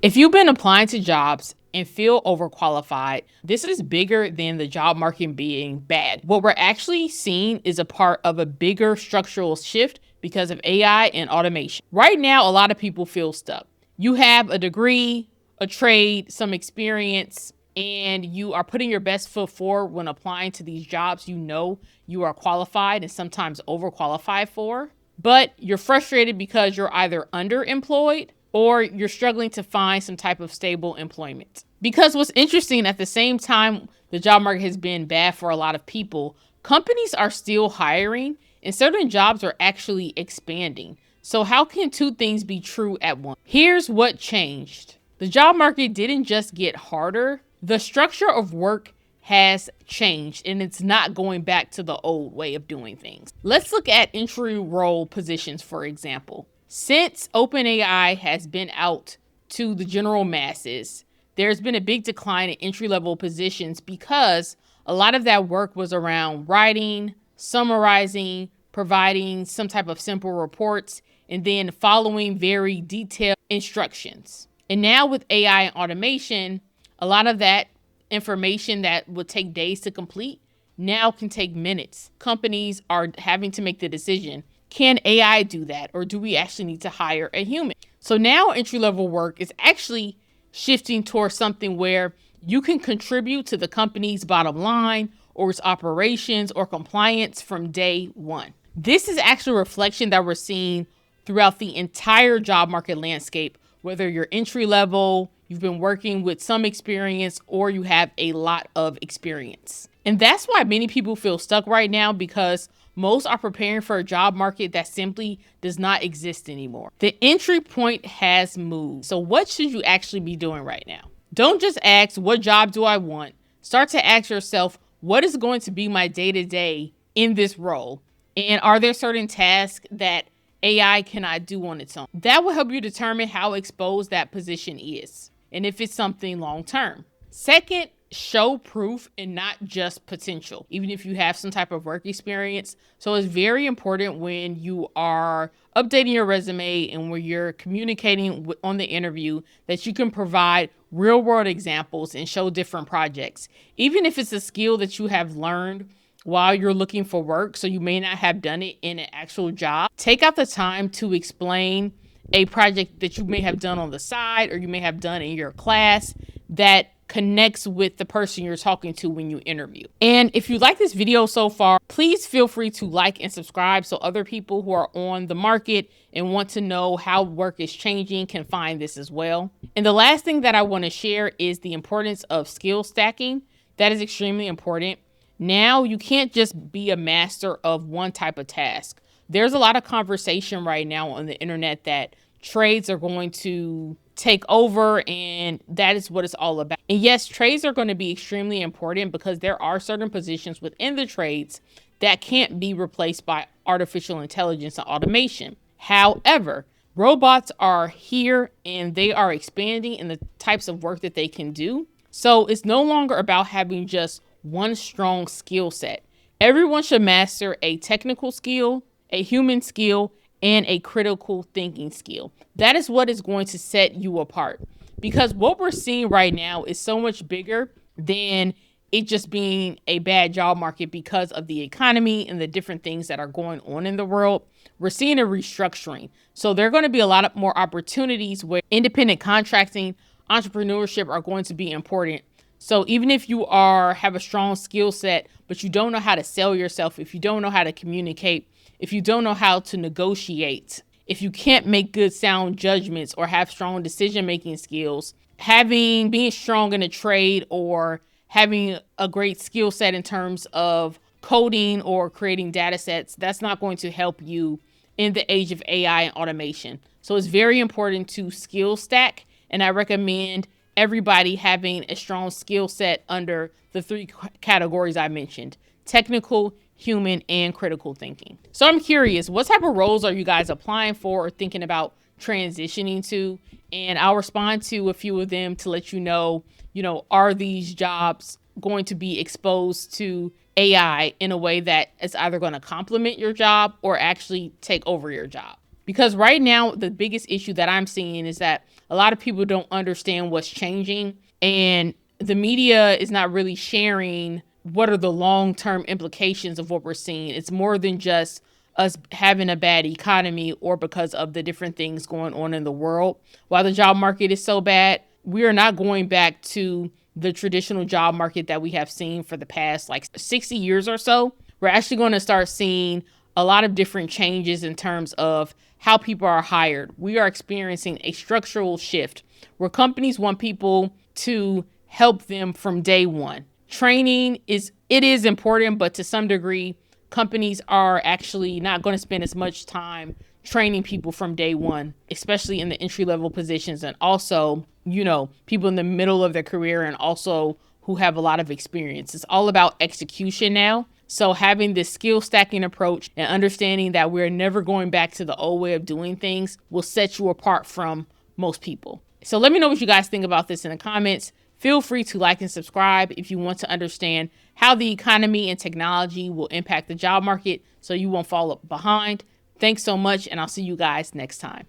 If you've been applying to jobs and feel overqualified, this is bigger than the job market being bad. What we're actually seeing is a part of a bigger structural shift because of AI and automation. Right now, a lot of people feel stuck. You have a degree, a trade, some experience, and you are putting your best foot forward when applying to these jobs you know you are qualified and sometimes overqualified for. But you're frustrated because you're either underemployed or you're struggling to find some type of stable employment. Because what's interesting, at the same time the job market has been bad for a lot of people, companies are still hiring and certain jobs are actually expanding. So how can two things be true at once? Here's what changed. The job market didn't just get harder. The structure of work has changed and it's not going back to the old way of doing things. Let's look at entry role positions, for example. Since OpenAI has been out to the general masses, there's been a big decline in entry-level positions because a lot of that work was around writing, summarizing, providing some type of simple reports, and then following very detailed instructions. And now with AI and automation, a lot of that information that would take days to complete now can take minutes. Companies are having to make the decision, can AI do that, or do we actually need to hire a human? So now entry-level work is actually shifting towards something where you can contribute to the company's bottom line or its operations or compliance from day one. This is actually a reflection that we're seeing throughout the entire job market landscape, whether you're entry level, you've been working with some experience, or you have a lot of experience. And that's why many people feel stuck right now, because most are preparing for a job market that simply does not exist anymore. The entry point has moved. So what should you actually be doing right now? Don't just ask, what job do I want? Start to ask yourself, what is going to be my day-to-day in this role? And are there certain tasks that AI cannot do on its own? That will help you determine how exposed that position is and if it's something long-term. Second, show proof and not just potential, even if you have some type of work experience. So it's very important when you are updating your resume and when you're communicating on the interview that you can provide real world examples and show different projects, even if it's a skill that you have learned while you're looking for work, so you may not have done it in an actual job. Take out the time to explain a project that you may have done on the side or you may have done in your class that connects with the person you're talking to when you interview. And if you like this video so far, please feel free to like and subscribe so other people who are on the market and want to know how work is changing can find this as well. And the last thing that I want to share is the importance of skill stacking. That is extremely important. Now you can't just be a master of one type of task. There's a lot of conversation right now on the internet that trades are going to take over, and that is what it's all about. And yes, trades are going to be extremely important because there are certain positions within the trades that can't be replaced by artificial intelligence and automation. However, robots are here and they are expanding in the types of work that they can do. So it's no longer about having just one strong skill set. Everyone should master a technical skill, a human skill, and a critical thinking skill. That is what is going to set you apart, because what we're seeing right now is so much bigger than it just being a bad job market because of the economy and the different things that are going on in the world. We're seeing a restructuring. So there are going to be a lot of more opportunities where independent contracting, entrepreneurship are going to be important. So even if you have a strong skill set, but you don't know how to sell yourself, if you don't know how to communicate, if you don't know how to negotiate, if you can't make good sound judgments or have strong decision-making skills, being strong in a trade or having a great skill set in terms of coding or creating data sets, that's not going to help you in the age of AI and automation. So it's very important to skill stack, and I recommend everybody having a strong skill set under the three categories I mentioned: technical, human, and critical thinking. So I'm curious, what type of roles are you guys applying for or thinking about transitioning to? And I'll respond to a few of them to let you know, are these jobs going to be exposed to AI in a way that is either going to complement your job or actually take over your job? Because right now, the biggest issue that I'm seeing is that a lot of people don't understand what's changing, and the media is not really sharing what are the long-term implications of what we're seeing. It's more than just us having a bad economy or because of the different things going on in the world. While the job market is so bad, we are not going back to the traditional job market that we have seen for the past like 60 years or so. We're actually going to start seeing a lot of different changes in terms of how people are hired. We are experiencing a structural shift where companies want people to help them from day one. Training is important, but to some degree, companies are actually not going to spend as much time training people from day one, especially in the entry level positions, and also, people in the middle of their career and also who have a lot of experience. It's all about execution now. So having this skill stacking approach and understanding that we're never going back to the old way of doing things will set you apart from most people. So let me know what you guys think about this in the comments. Feel free to like and subscribe if you want to understand how the economy and technology will impact the job market so you won't fall behind. Thanks so much, and I'll see you guys next time.